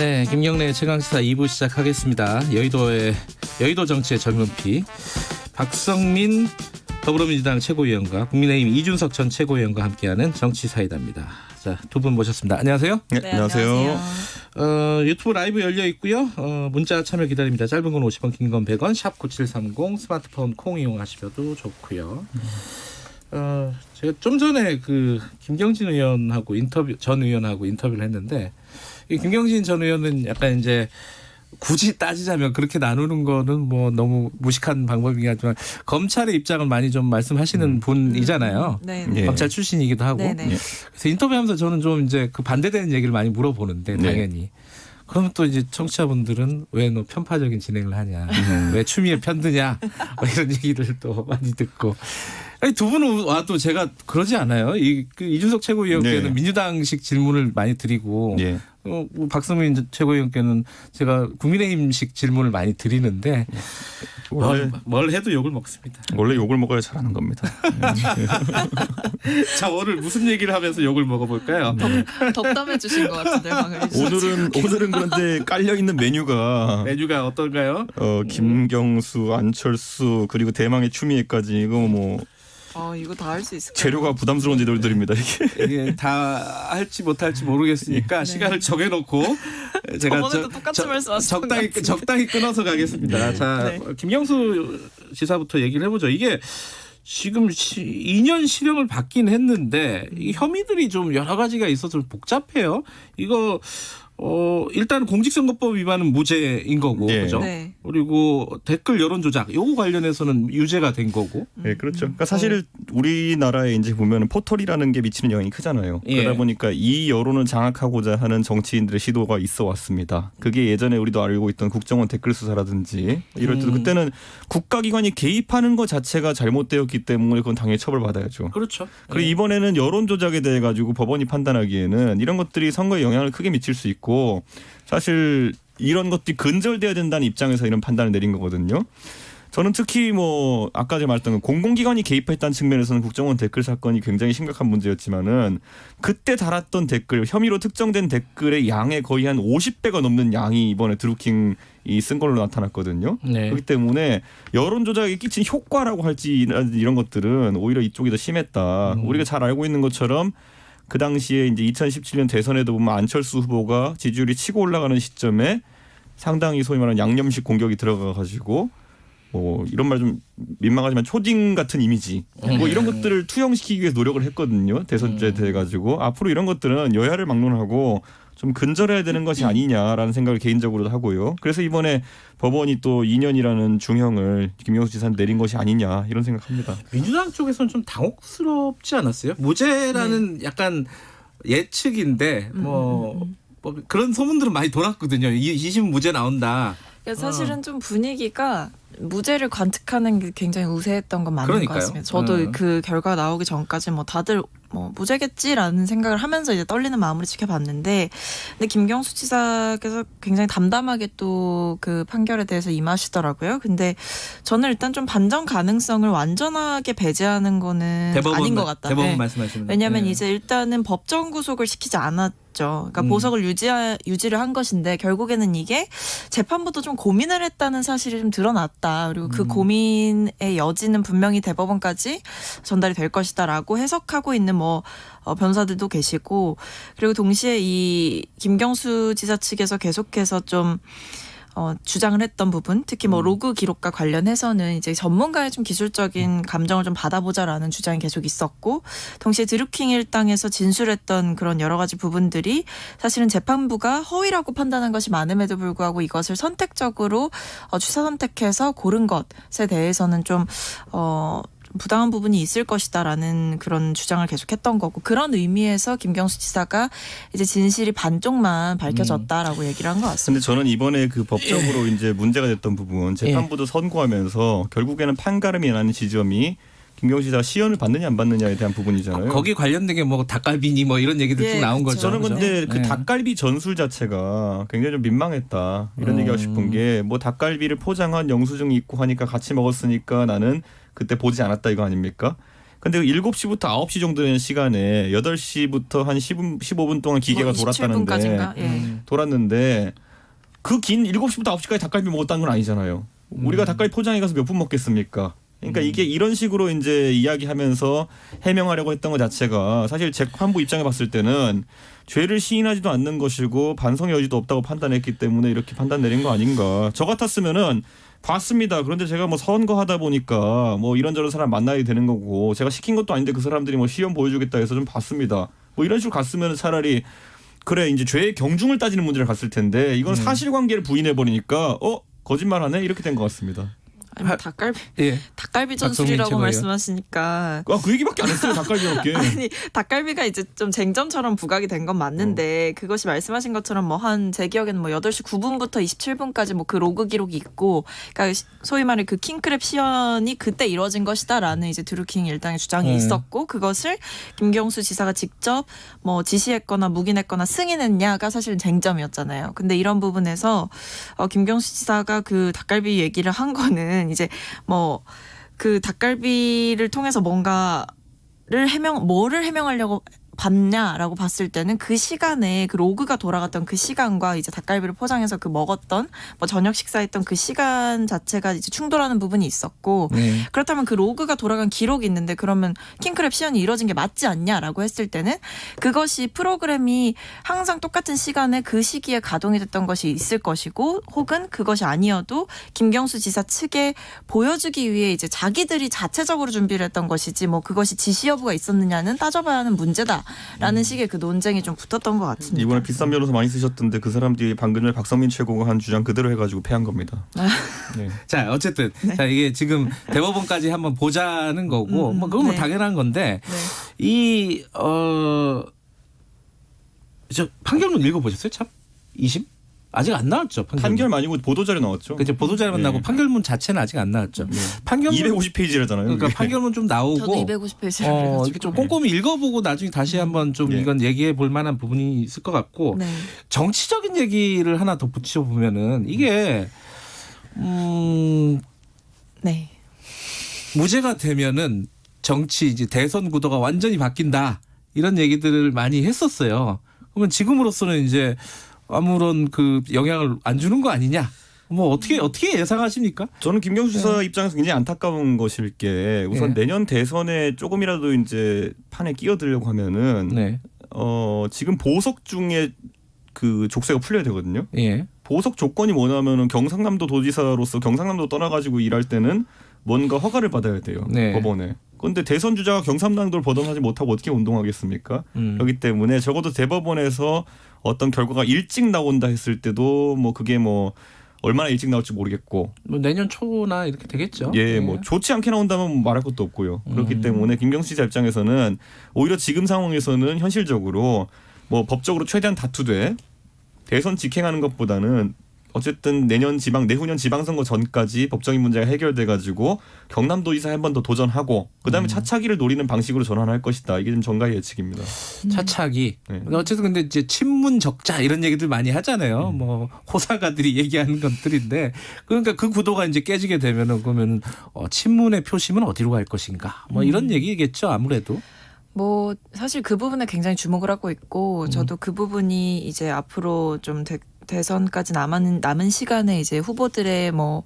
네, 김경래의 최강시사 2부 시작하겠습니다. 여의도 정치의 젊은피 박성민 더불어민주당 최고위원과 국민의힘 이준석 전 최고위원과 함께하는 정치사이다입니다. 자, 두 분 모셨습니다. 안녕하세요. 네, 안녕하세요. 유튜브 라이브 열려 있고요. 문자 참여 기다립니다. 짧은 건 50원, 긴 건 100원, 샵 9730 스마트폰 콩 이용하셔도 좋고요. 제가 좀 전에 그 김경진 의원하고 전 의원하고 인터뷰를 했는데, 이 김경진 전 의원은 약간 이제 굳이 따지자면 그렇게 나누는 거는 뭐 너무 무식한 방법이긴 하지만 검찰의 입장을 많이 좀 말씀하시는 분이잖아요. 네. 검찰 출신이기도 하고. 네네. 그래서 인터뷰하면서 저는 좀 이제 그 반대되는 얘기를 많이 물어보는데 당연히. 그러면 또 이제 청취자분들은 왜 너 편파적인 진행을 하냐, 왜 추미애 편드냐, 뭐 이런 얘기를 또 많이 듣고. 아니, 두 분은 와도 제가 그러지 않아요. 그 이준석 최고위원께는 민주당식 질문을 많이 드리고, 박성민 최고위원께는 제가 국민의힘식 질문을 많이 드리는데, 뭘 해도 욕을 먹습니다. 원래 욕을 먹어야 잘하는 겁니다. 자, 오늘 무슨 얘기를 하면서 욕을 먹어볼까요? 덕담해 주신 것 같은데 오늘은 그런데 깔려 있는 메뉴가 어떤가요? 김경수, 안철수 그리고 대망의 추미애까지 이거 뭐. 이거 다 할 수 있을까요? 재료가 부담스러운 재료들입니다. 이게 다 할지 못할지 모르겠으니까 시간을 정해놓고 제가 똑같이 말씀하셨던 적당히 끊어서 가겠습니다. 자, 김경수 지사부터 얘기를 해보죠. 이게 지금 2년 실형을 받긴 했는데 이 혐의들이 좀 여러 가지가 있어서 좀 복잡해요. 이거 일단 공직선거법 위반은 무죄인 거고, 그죠? 네. 그리고 댓글 여론 조작, 요거 관련해서는 유죄가 된 거고. 네, 그렇죠. 그러니까 사실 우리나라에 이제 보면 포털이라는 게 미치는 영향이 크잖아요. 그러다 보니까 이 여론을 장악하고자 하는 정치인들의 시도가 있어 왔습니다. 그게 예전에 우리도 알고 있던 국정원 댓글 수사라든지 이럴 때도 그때는 국가기관이 개입하는 것 자체가 잘못되었기 때문에 그건 당연히 처벌받아야죠. 그렇죠. 그리고 이번에는 여론 조작에 대해 가지고 법원이 판단하기에는 이런 것들이 선거에 영향을 크게 미칠 수 있고, 사실 이런 것들이 근절돼야 된다는 입장에서 이런 판단을 내린 거거든요. 저는 특히 뭐 아까 제가 말했던 공공기관이 개입했다는 측면에서는 국정원 댓글 사건이 굉장히 심각한 문제였지만은 그때 달았던 댓글, 혐의로 특정된 댓글의 양의 거의 한 50배가 넘는 양이 이번에 드루킹이 쓴 걸로 나타났거든요. 네. 그렇기 때문에 여론 조작에 끼친 효과라고 할지 이런 것들은 오히려 이쪽이 더 심했다. 우리가 잘 알고 있는 것처럼 그 당시에 이제 2017년 대선에도 보면 안철수 후보가 지지율이 치고 올라가는 시점에 상당히 소위 말하는 양념식 공격이 들어가 가지고 이런 말 좀 민망하지만 초딩 같은 이미지 뭐 이런 것들을 투영시키기 위해서 노력을 했거든요. 대선주에 돼 가지고 앞으로 이런 것들은 여야를 막론하고 좀 근절해야 되는 것이 아니냐라는 생각을 개인적으로도 하고요. 그래서 이번에 법원이 또 2년이라는 중형을 김경수 지사한테 내린 것이 아니냐 이런 생각합니다. 민주당 쪽에서는 좀 당혹스럽지 않았어요? 무죄라는 약간 예측인데 뭐 그런 소문들은 많이 돌았거든요. 20은 무죄 나온다. 사실은 좀 분위기가 무죄를 관측하는 게 굉장히 우세했던 건 맞는 것 같습니다. 저도 그 결과 나오기 전까지 뭐 다들 무죄겠지라는 생각을 하면서 이제 떨리는 마음으로 지켜봤는데, 근데 김경수 지사께서 굉장히 담담하게 또 그 판결에 대해서 임하시더라고요. 근데 저는 일단 좀 반전 가능성을 완전하게 배제하는 거는 아닌 것 같다. 대법원 말씀하시는. 왜냐하면 이제 일단은 법정 구속을 시키지 않았죠. 그러니까 보석을 유지를 한 것인데 결국에는 이게 재판부도 좀 고민을 했다는 사실이 좀 드러났다. 그리고 그 고민의 여지는 분명히 대법원까지 전달이 될 것이다라고 해석하고 있는 변호사들도 계시고, 그리고 동시에 이 김경수 지사 측에서 계속해서 좀 주장을 했던 부분, 특히 로그 기록과 관련해서는 이제 전문가의 좀 기술적인 감정을 좀 받아보자라는 주장이 계속 있었고, 동시에 드루킹 일당에서 진술했던 그런 여러 가지 부분들이 사실은 재판부가 허위라고 판단한 것이 많음에도 불구하고 이것을 선택적으로 취사 선택해서 고른 것에 대해서는 좀 부당한 부분이 있을 것이다라는 그런 주장을 계속했던 거고, 그런 의미에서 김경수 지사가 이제 진실이 반쪽만 밝혀졌다라고 얘기를 한 것 같습니다. 근데 저는 이번에 그 법적으로 이제 문제가 됐던 부분, 재판부도 선고하면서 결국에는 판가름이 나는 지점이 김경수 지사가 시연을 받느냐 안 받느냐에 대한 부분이잖아요. 거기 관련된 게 닭갈비니 이런 얘기들 쭉 나온 거죠. 저는 근데 그 닭갈비 전술 자체가 굉장히 좀 민망했다. 이런 얘기하고 싶은 게, 닭갈비를 포장한 영수증이 있고 하니까 같이 먹었으니까 나는 그때 보지 않았다 이거 아닙니까? 근데 7시부터 9시 정도 되는 시간에 8시부터 한 15분 동안 기계가 뭐 돌았다는데 27분까지인가? 예. 돌았는데 그 긴 7시부터 9시까지 닭갈비 먹었다는 건 아니잖아요. 우리가 닭갈비 포장해 가서 몇 분 먹겠습니까? 그러니까 이게 이런 식으로 이제 이야기하면서 해명하려고 했던 것 자체가 사실 재판부 입장에 봤을 때는 죄를 시인하지도 않는 것이고 반성의 여지도 없다고 판단했기 때문에 이렇게 판단 내린 거 아닌가. 저 같았으면은 봤습니다. 그런데 제가 뭐 선거하다 보니까 뭐 이런저런 사람 만나야 되는 거고 제가 시킨 것도 아닌데 그 사람들이 뭐 시험 보여주겠다 해서 좀 봤습니다. 뭐 이런 식으로 갔으면 차라리 그래 이제 죄의 경중을 따지는 문제를 갔을 텐데 이건 사실관계를 부인해 버리니까 거짓말하네 이렇게 된 것 같습니다. 아니, 뭐 닭갈비 예. 닭갈비 박성민 전술이라고 최고예요. 말씀하시니까 그 얘기밖에 안 했어요. 닭갈비밖에. 아니 닭갈비가 이제 좀 쟁점처럼 부각이 된 건 맞는데 그것이 말씀하신 것처럼 뭐 한 제 기억에는 뭐 8시 9분부터 27분까지 뭐 그 로그 기록이 있고 그러니까 소위 말해 그 킹크랩 시연이 그때 이루어진 것이다라는 이제 드루킹 일당의 주장이 있었고 그것을 김경수 지사가 직접 뭐 지시했거나 묵인했거나 승인했냐가 사실은 쟁점이었잖아요. 근데 이런 부분에서 김경수 지사가 그 닭갈비 얘기를 한 거는 이제 뭐 그 닭갈비를 통해서 뭐를 해명하려고 봤냐라고 봤을 때는 그 시간에 그 로그가 돌아갔던 그 시간과 이제 닭갈비를 포장해서 그 먹었던 뭐 저녁 식사했던 그 시간 자체가 이제 충돌하는 부분이 있었고 그렇다면 그 로그가 돌아간 기록이 있는데 그러면 킹크랩 시연이 이루어진 게 맞지 않냐라고 했을 때는 그것이 프로그램이 항상 똑같은 시간에 그 시기에 가동이 됐던 것이 있을 것이고 혹은 그것이 아니어도 김경수 지사 측에 보여주기 위해 이제 자기들이 자체적으로 준비를 했던 것이지 뭐 그것이 지시 여부가 있었느냐는 따져봐야 하는 문제다. 라는 식의 그 논쟁이 좀 붙었던 것 같습니다. 이번에 비싼 변호사 많이 쓰셨던데 그 사람들이 방금 전에 박성민 최고가 한 주장 그대로 해가지고 패한 겁니다. 네. 자 어쨌든 자 이게 지금 대법원까지 한번 보자는 거고 뭐 그건 뭐 네. 당연한 건데 네. 저 판결문 읽어보셨어요? 참 2심 아직 안 나왔죠. 판결 아니고 보도자료 나왔죠. 그죠 보도자료만 네. 나오고 판결문 자체는 아직 안 나왔죠. 판결문 250페이지라잖아요. 그러니까 판결문 좀 나오고 저도 250페이지를 이렇게 좀 꼼꼼히 읽어보고 나중에 다시 한번 좀 이건 얘기해 볼 만한 부분이 있을 것 같고 네. 정치적인 얘기를 하나 덧붙여 보면은 이게 네. 무죄가 되면은 정치 이제 대선 구도가 완전히 바뀐다 이런 얘기들을 많이 했었어요. 그러면 지금으로서는 이제 아무런 그 영향을 안 주는 거 아니냐? 뭐 어떻게 예상하십니까? 저는 김경수 지사 입장에서 굉장히 안타까운 것일 게 우선 내년 대선에 조금이라도 이제 판에 끼어들려고 하면은 지금 보석 중에 그 족쇄가 풀려야 되거든요. 예. 보석 조건이 뭐냐면은 경상남도 도지사로서 경상남도 떠나가지고 일할 때는 뭔가 허가를 받아야 돼요. 법원에. 그런데 대선 주자가 경상남도를 벗어나지 못하고 어떻게 운동하겠습니까? 그렇기 때문에 적어도 대법원에서 어떤 결과가 일찍 나온다 했을 때도 뭐 그게 뭐 얼마나 일찍 나올지 모르겠고 뭐 내년 초나 이렇게 되겠죠. 뭐 좋지 않게 나온다면 말할 것도 없고요. 그렇기 때문에 김경수 지사 입장에서는 오히려 지금 상황에서는 현실적으로 뭐 법적으로 최대한 다투되 대선 직행하는 것보다는 어쨌든 내후년 지방선거 전까지 법적인 문제가 해결돼 가지고 경남도지사에 한 번 더 도전하고 그다음에 차차기를 노리는 방식으로 전환할 것이다. 이게 좀 전가의 예측입니다. 차차기. 어쨌든 근데 이제 친문 적자 이런 얘기들 많이 하잖아요. 뭐 호사가들이 얘기하는 것들인데 그러니까 그 구도가 이제 깨지게 되면은 그러면 친문의 표심은 어디로 갈 것인가? 뭐 이런 얘기겠죠. 아무래도. 뭐 사실 그 부분에 굉장히 주목을 하고 있고 저도 그 부분이 이제 앞으로 좀 대선까지 남은 시간에 이제 후보들의 뭐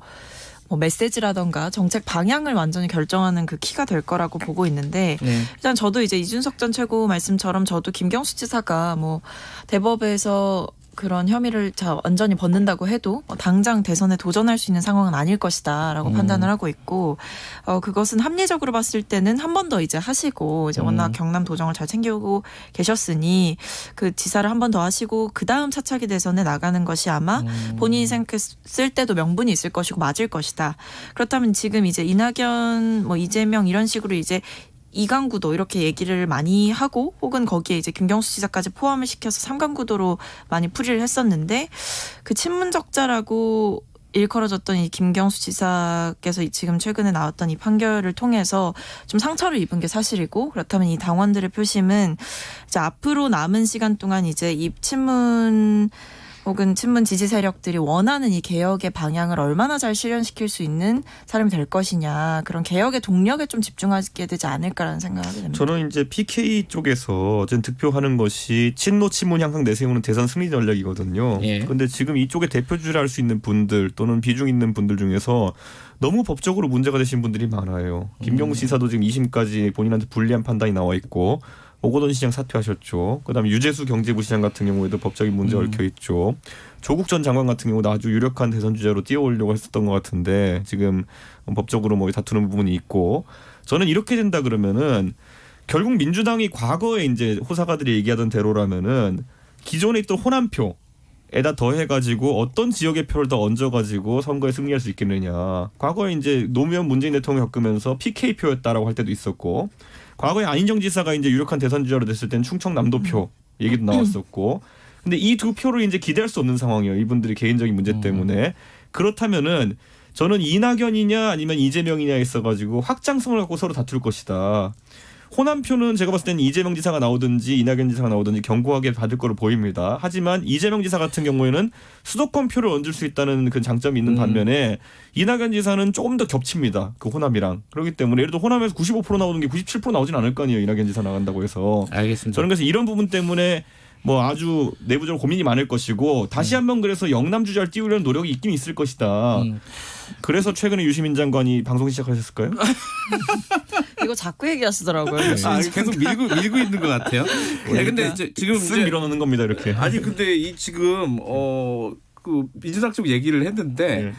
메시지라던가 정책 방향을 완전히 결정하는 그 키가 될 거라고 보고 있는데 일단 저도 이제 이준석 전 최고 말씀처럼 저도 김경수 지사가 뭐 대법에서 그런 혐의를 완전히 벗는다고 해도 당장 대선에 도전할 수 있는 상황은 아닐 것이다라고 판단을 하고 있고 그것은 합리적으로 봤을 때는 한 번 더 이제 하시고 이제 워낙 경남 도정을 잘 챙기고 계셨으니 그 지사를 한 번 더 하시고 그 다음 차차기 대선에 나가는 것이 아마 본인이 생각했을 때도 명분이 있을 것이고 맞을 것이다. 그렇다면 지금 이제 이낙연 뭐 이재명 이런 식으로 이제 이강구도 이렇게 얘기를 많이 하고 혹은 거기에 이제 김경수 지사까지 포함을 시켜서 3강구도로 많이 풀이를 했었는데 그 친문적자라고 일컬어졌던 이 김경수 지사께서 지금 최근에 나왔던 이 판결을 통해서 좀 상처를 입은 게 사실이고 그렇다면 이 당원들의 표심은 이제 앞으로 남은 시간 동안 이제 이 친문 혹은 친문 지지 세력들이 원하는 이 개혁의 방향을 얼마나 잘 실현시킬 수 있는 사람이 될 것이냐 그런 개혁의 동력에 좀 집중하게 되지 않을까라는 생각을 하게 됩니다. 저는 이제 PK 쪽에서 지금 득표하는 것이 친노 친문 향상 내세우는 대선 승리 전략이거든요. 그런데 지금 이쪽에 대표주를 할 수 있는 분들 또는 비중 있는 분들 중에서 너무 법적으로 문제가 되신 분들이 많아요. 김경수 지사도 지금 2심까지 본인한테 불리한 판단이 나와 있고 오거돈 시장 사퇴하셨죠. 그다음에 유재수 경제부 시장 같은 경우에도 법적인 문제 얽혀 있죠. 조국 전 장관 같은 경우도 아주 유력한 대선 주자로 뛰어오려고 했었던 것 같은데 지금 법적으로 뭐 다투는 부분이 있고 저는 이렇게 된다 그러면은 결국 민주당이 과거에 이제 호사가들이 얘기하던 대로라면은 기존에 있던 호남표 에다 더해가지고 어떤 지역의 표를 더 얹어가지고 선거에 승리할 수 있겠느냐. 과거에 이제 노무현 문재인 대통령 겪으면서 PK표였다라고 할 때도 있었고 과거에 안희정 지사가 이제 유력한 대선 주자로 됐을 때는 충청남도표 얘기도 나왔었고 근데 이 두 표를 이제 기대할 수 없는 상황이에요. 이분들이 개인적인 문제 때문에. 그렇다면은 저는 이낙연이냐 아니면 이재명이냐 있어가지고 확장성을 갖고 서로 다툴 것이다. 호남표는 제가 봤을 때는 이재명 지사가 나오든지 이낙연 지사가 나오든지 견고하게 받을 거로 보입니다. 하지만 이재명 지사 같은 경우에는 수도권 표를 얹을 수 있다는 그 장점이 있는 반면에 이낙연 지사는 조금 더 겹칩니다. 그 호남이랑. 그렇기 때문에 예를 들어 호남에서 95% 나오는 게 97% 나오진 않을 거 아니에요. 이낙연 지사 나간다고 해서. 알겠습니다. 저는 그래서 이런 부분 때문에 뭐 아주 내부적으로 고민이 많을 것이고 다시 한번 그래서 영남 주자를 띄우려는 노력이 있긴 있을 것이다. 그래서 최근에 유시민 장관이 방송 시작하셨을까요? 이거 자꾸 얘기하시더라고요. 계속 밀고 있는 것 같아요. 근데 지금 쓱 밀어넣는 겁니다 이렇게. 아니 근데 이 지금 그 민주당 쪽 얘기를 했는데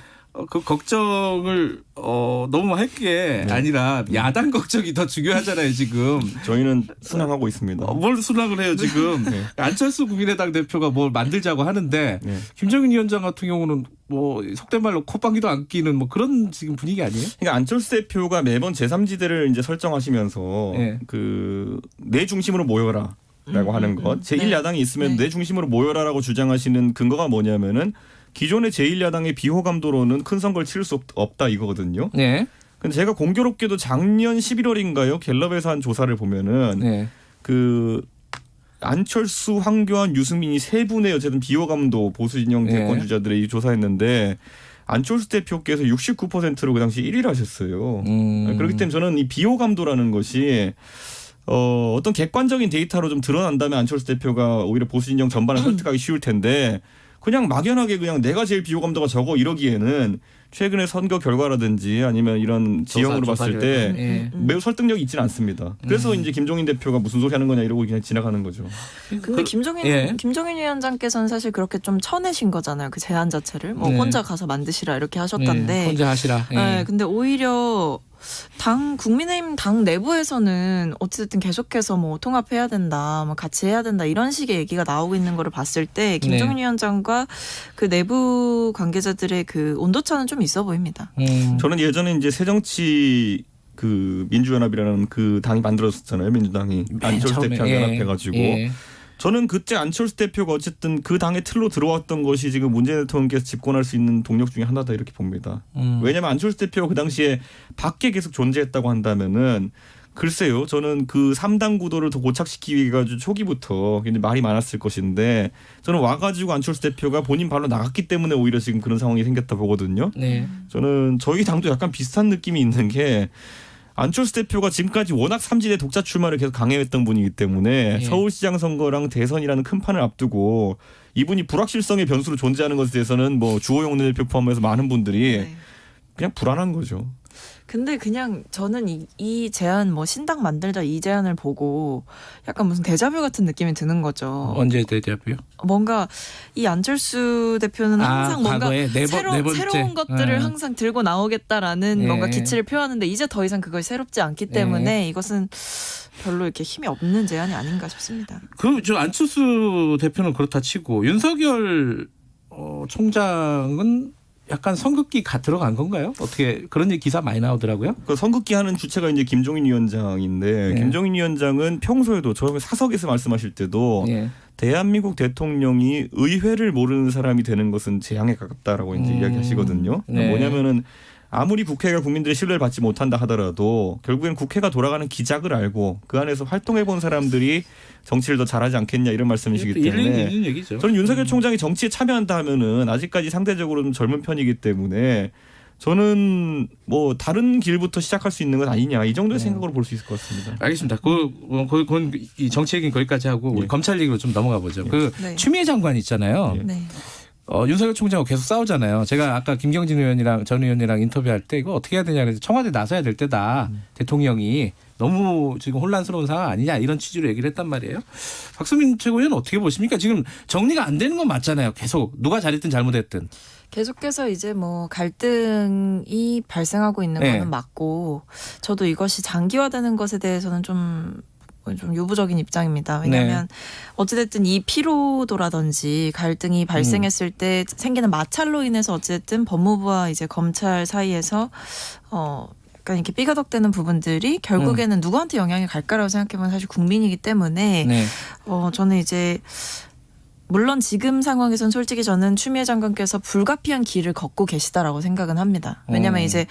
그 걱정을 너무 할 게 아니라 야당 걱정이 더 중요하잖아요 지금. 저희는 순항하고 있습니다. 뭘 순항을 해요 지금. 안철수 국민의당 대표가 뭘 만들자고 하는데 김정인 위원장 같은 경우는 뭐 속된 말로 콧방귀도 안 끼는 뭐 그런 지금 분위기 아니에요? 그러니까 안철수 대표가 매번 제3지대를 이제 설정하시면서 그 내 중심으로 모여라. 라고 하는 것. 제1야당이 있으면 내 중심으로 모여라라고 주장하시는 근거가 뭐냐면은 기존의 제1야당의 비호감도로는 큰 선거를 치를 수 없다 이거거든요. 네. 근데 제가 공교롭게도 작년 11월인가요? 갤럽에서 한 조사를 보면은 그 안철수, 황교안, 유승민이 세 분의 어쨌든 비호감도 보수 진영 대권 주자들이 조사했는데 안철수 대표께서 69%로 그 당시 1위를 하셨어요. 그렇기 때문에 저는 이 비호감도라는 것이 어떤 객관적인 데이터로 좀 드러난다면 안철수 대표가 오히려 보수 진영 전반을 설득하기 쉬울 텐데 그냥 막연하게 그냥 내가 제일 비호감도가 적어 이러기에는 최근의 선거 결과라든지 아니면 이런 지형으로 봤을 때 매우 설득력이 있지는 않습니다. 그래서 이제 김종인 대표가 무슨 소리 하는 거냐 이러고 그냥 지나가는 거죠. 근데 김종인 위원장께서는 사실 그렇게 좀 쳐내신 거잖아요. 그 제안 자체를 뭐 혼자 가서 만드시라 이렇게 하셨던데. 혼자 하시라. 네, 근데 오히려 국민의힘 당 내부에서는 어쨌든 계속해서 뭐 통합해야 된다, 뭐 같이 해야 된다 이런 식의 얘기가 나오고 있는 거를 봤을 때 김종인 위원장과 그 내부 관계자들의 그 온도차는 좀 있어 보입니다. 저는 예전에 이제 새정치 그 민주연합이라는 그 당이 만들어졌잖아요. 민주당이 안철수 대표랑 연합해가지고. 저는 그때 안철수 대표가 어쨌든 그 당의 틀로 들어왔던 것이 지금 문재인 대통령께서 집권할 수 있는 동력 중에 하나다 이렇게 봅니다. 왜냐하면 안철수 대표가 그 당시에 밖에 계속 존재했다고 한다면은 글쎄요. 저는 그 3당 구도를 더 고착시키기 위해 가지고 초기부터 말이 많았을 것인데 저는 와가지고 안철수 대표가 본인 발로 나갔기 때문에 오히려 지금 그런 상황이 생겼다 보거든요. 저는 저희 당도 약간 비슷한 느낌이 있는 게 안철수 대표가 지금까지 워낙 3지대 독자 출마를 계속 강행했던 분이기 때문에 서울시장 선거랑 대선이라는 큰 판을 앞두고 이분이 불확실성의 변수로 존재하는 것에 대해서는 뭐 주호영 대표 포함해서 많은 분들이 그냥 불안한 거죠. 근데 그냥 저는 이 제안 뭐 신당 만들자 이 제안을 보고 약간 무슨 데자뷰 같은 느낌이 드는 거죠. 언제 데자뷰요? 뭔가 이 안철수 대표는 항상 뭔가 새로운 것들을 항상 들고 나오겠다라는 뭔가 기치를 표하는데 이제 더 이상 그것이 새롭지 않기 때문에 이것은 별로 이렇게 힘이 없는 제안이 아닌가 싶습니다. 저 안철수 대표는 그렇다 치고 윤석열 총장은 약간 선긋기 들어간 건가요? 어떻게 그런 기사 많이 나오더라고요. 그 선긋기 하는 주체가 이제 김종인 위원장인데 김종인 위원장은 평소에도 저 사석에서 말씀하실 때도 대한민국 대통령이 의회를 모르는 사람이 되는 것은 재앙에 가깝다라고 이제 이야기하시거든요. 뭐냐면은 아무리 국회가 국민들의 신뢰를 받지 못한다 하더라도 결국엔 국회가 돌아가는 기작을 알고 그 안에서 활동해본 사람들이 정치를 더 잘하지 않겠냐 이런 말씀이시기 때문에 있는 얘기죠. 저는 윤석열 총장이 정치에 참여한다 하면은 아직까지 상대적으로 좀 젊은 편이기 때문에 저는 뭐 다른 길부터 시작할 수 있는 건 아니냐 이 정도의 생각으로 볼 수 있을 것 같습니다. 알겠습니다. 그건 이 정치 얘기는 거기까지 하고 우리 검찰 얘기로 좀 넘어가 보죠. 그 네. 추미애 장관 있잖아요. 네. 윤석열 총장하고 계속 싸우잖아요. 제가 아까 김경진 의원이랑 전 의원이랑 인터뷰할 때 이거 어떻게 해야 되냐 그래서 청와대 나서야 될 때다. 대통령이 너무 지금 혼란스러운 상황 아니냐 이런 취지로 얘기를 했단 말이에요. 박수민 최고위원 어떻게 보십니까? 지금 정리가 안 되는 건 맞잖아요. 계속 누가 잘했든 잘못했든. 계속해서 이제 뭐 갈등이 발생하고 있는 네. 거는 맞고 저도 이것이 장기화되는 것에 대해서는 좀 유보적인 입장입니다. 왜냐하면 어찌됐든 이 피로도라든지 갈등이 발생했을 때 생기는 마찰로 인해서 어찌됐든 법무부와 이제 검찰 사이에서 약간 이렇게 삐가덕대는 부분들이 결국에는 누구한테 영향이 갈까라고 생각해보면 사실 국민이기 때문에 네. 저는 이제 물론 지금 상황에선 솔직히 저는 추미애 장관께서 불가피한 길을 걷고 계시다라고 생각은 합니다. 왜냐하면 이제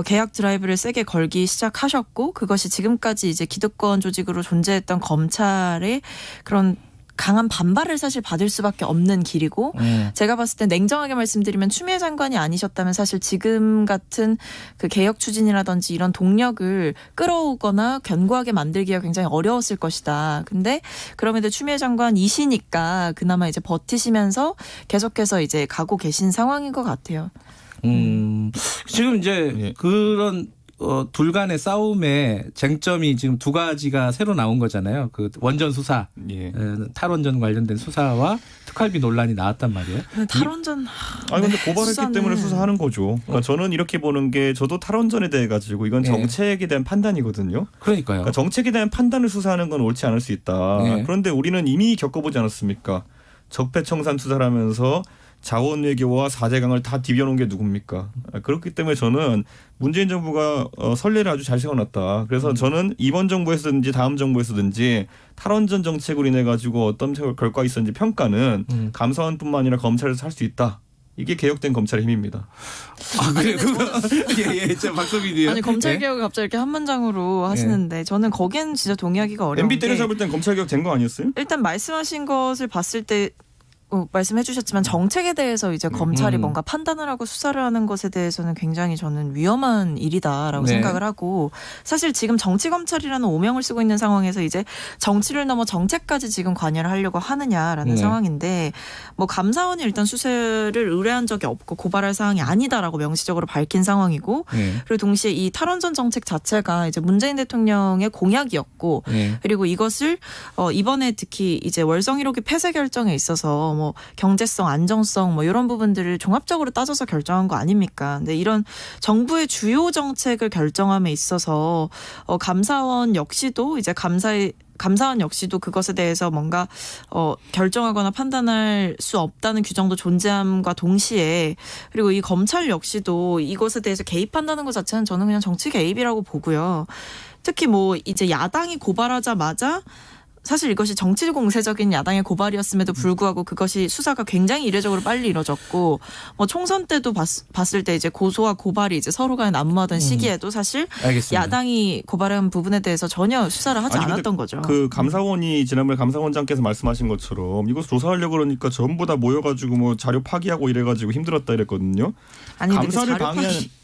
계약 드라이브를 세게 걸기 시작하셨고 그것이 지금까지 이제 기득권 조직으로 존재했던 검찰의 그런 강한 반발을 사실 받을 수밖에 없는 길이고 제가 봤을 때 냉정하게 말씀드리면 추미애 장관이 아니셨다면 사실 지금 같은 그 개혁 추진이라든지 이런 동력을 끌어오거나 견고하게 만들기가 굉장히 어려웠을 것이다. 근데 그럼에도 추미애 장관이시니까 그나마 이제 버티시면서 계속해서 이제 가고 계신 상황인 것 같아요. 지금 이제 그런 둘 간의 싸움의 쟁점이 지금 두 가지가 새로 나온 거잖아요. 그 원전 수사, 탈원전 관련된 수사와 특활비 논란이 나왔단 말이에요. 탈원전. 근데 고발했기 때문에 수사하는 거죠. 그러니까 저는 이렇게 보는 게 저도 탈원전에 대해 가지고 이건 정책에 대한 판단이거든요. 그러니까요. 그러니까 정책에 대한 판단을 수사하는 건 옳지 않을 수 있다. 그런데 우리는 이미 겪어보지 않았습니까? 적폐청산 수사를 하면서 자원 외교와 4대강을 다 디벼놓은 게 누굽니까? 그렇기 때문에 저는 문재인 정부가 선례를 아주 잘 세워놨다. 그래서 저는 이번 정부에서든지 다음 정부에서든지 탈원전 정책으로 인해 가지고 어떤 결과가 있었는지 평가는 감사원뿐만 아니라 검찰에서 할 수 있다. 이게 개혁된 검찰의 힘입니다. 그래 저 박수민 의원. 아니 검찰 개혁을 갑자기 이렇게 한 문장으로 하시는데 저는 거기는 진짜 동의하기가 어려운 게 MB 때려잡을 땐 검찰 개혁 된 거 아니었어요? 일단 말씀하신 것을 봤을 때 말씀해 주셨지만 정책에 대해서 이제 검찰이 뭔가 판단을 하고 수사를 하는 것에 대해서는 굉장히 저는 위험한 일이다라고 생각을 하고 사실 지금 정치검찰이라는 오명을 쓰고 있는 상황에서 이제 정치를 넘어 정책까지 지금 관여를 하려고 하느냐라는 상황인데 뭐 감사원이 일단 수사를 의뢰한 적이 없고 고발할 사항이 아니다라고 명시적으로 밝힌 상황이고 그리고 동시에 이 탈원전 정책 자체가 이제 문재인 대통령의 공약이었고 그리고 이것을 이번에 특히 이제 월성 1호기 폐쇄 결정에 있어서 뭐 경제성, 안정성 뭐 이런 부분들을 종합적으로 따져서 결정한 거 아닙니까? 근데 이런 정부의 주요 정책을 결정함에 있어서 감사원 역시도 이제 감사원 역시도 그것에 대해서 뭔가 결정하거나 판단할 수 없다는 규정도 존재함과 동시에 그리고 이 검찰 역시도 이것에 대해서 개입한다는 것 자체는 저는 그냥 정치 개입이라고 보고요. 특히 뭐 이제 야당이 고발하자마자 사실 이것이 정치 공세적인 야당의 고발이었음에도 불구하고 그것이 수사가 굉장히 이례적으로 빨리 이뤄졌고 뭐 총선 때도 봤을 때 이제 고소와 고발이 이제 서로 간에 난무하던 시기에도 사실 알겠습니다. 야당이 고발한 부분에 대해서 전혀 수사를 하지 않았던 거죠. 그 감사원이 지난번에 감사원장께서 말씀하신 것처럼 이거 조사하려고 그러니까 전부 다 모여가지고 뭐 자료 파기하고 이래가지고 힘들었다 이랬거든요. 아니,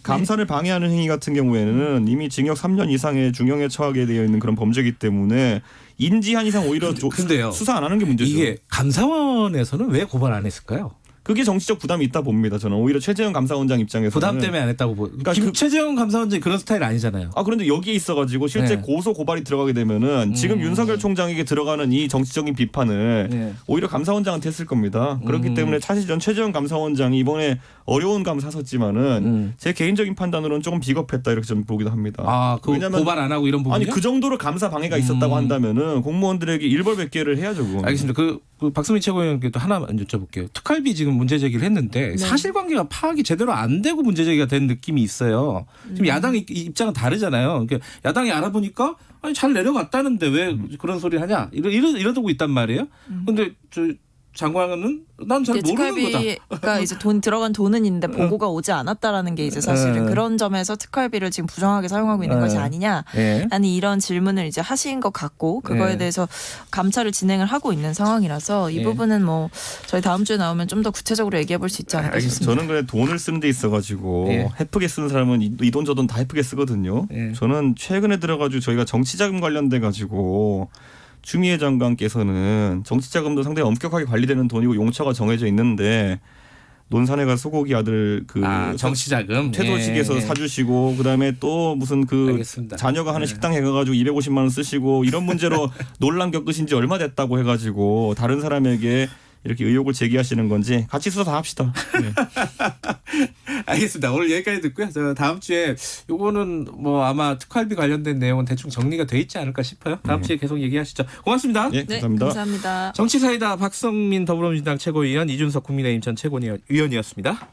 감사를 방해하는 행위 같은 경우에는 이미 징역 3년 이상의 중형에 처하게 되어 있는 그런 범죄이기 때문에 인지한 이상 오히려 근데요. 수사 안 하는 게 문제죠. 이게 감사원에서는 왜 고발 안 했을까요? 그게 정치적 부담이 있다 봅니다. 저는 오히려 최재형 감사원장 입장에서는 부담 때문에 안 했다고 그러니까 최재형 감사원장이 그런 스타일 아니잖아요. 그런데 여기에 있어가지고 실제 고소 고발이 들어가게 되면은 지금 윤석열 총장에게 들어가는 이 정치적인 비판을 오히려 감사원장한테 했을 겁니다. 그렇기 때문에 사실 전 최재형 감사원장이 이번에 어려운 감 사섰지만은 제 개인적인 판단으로는 조금 비겁했다 이렇게 좀 보기도 합니다. 왜냐면 고발 안 하고 이런 부분이 아니 그 정도로 감사 방해가 있었다고 한다면은 공무원들에게 일벌백계를 해야죠. 그건. 알겠습니다. 그 박수민 최고위원께도 하나만 여쭤볼게요. 특활비 지금 문제 제기를 했는데 사실관계가 파악이 제대로 안 되고 문제 제기가 된 느낌이 있어요. 지금 야당 입장은 다르잖아요. 그러니까 야당이 알아보니까 잘 내려갔다는데 왜 그런 소리를 하냐 이러고 있단 말이에요. 근데 장관은 난 잘 모르는 거다. 특활비가 이제 돈 들어간 돈은 있는데 보고가 오지 않았다라는 게 이제 사실은 그런 점에서 특활비를 지금 부정하게 사용하고 있는 것이 아니냐. 예. 아니 이런 질문을 이제 하신 것 같고 그거에 예. 대해서 감찰을 진행을 하고 있는 상황이라서 이 예. 부분은 뭐 저희 다음 주에 나오면 좀 더 구체적으로 얘기해 볼 수 있지 않을까 싶습니다. 저는 그래 돈을 쓰는 데 있어가지고 예. 헤프게 쓰는 사람은 이 돈 저 돈 다 헤프게 쓰거든요. 예. 저는 최근에 들어가지고 저희가 정치자금 관련돼 가지고 추미애 장관께서는 정치자금도 상당히 엄격하게 관리되는 돈이고 용처가 정해져 있는데 논산에 가 소고기 아들 그 정치자금 퇴소식에서 예. 사주시고 그다음에 또 무슨 그 알겠습니다. 자녀가 하는 예. 식당에 가가지고 250만 원 쓰시고 이런 문제로 논란 겪으신 지 얼마 됐다고 해가지고 다른 사람에게 이렇게 의혹을 제기하시는 건지 같이 수사 다 합시다. 네. 알겠습니다. 오늘 여기까지 듣고요. 저 다음 주에 요거는 뭐 아마 특활비 관련된 내용은 대충 정리가 돼 있지 않을까 싶어요. 다음 주에 계속 얘기하시죠. 고맙습니다. 예, 네, 감사합니다. 감사합니다. 정치사이다 박성민 더불어민주당 최고위원 이준석 국민의힘 전 최고위원이었습니다.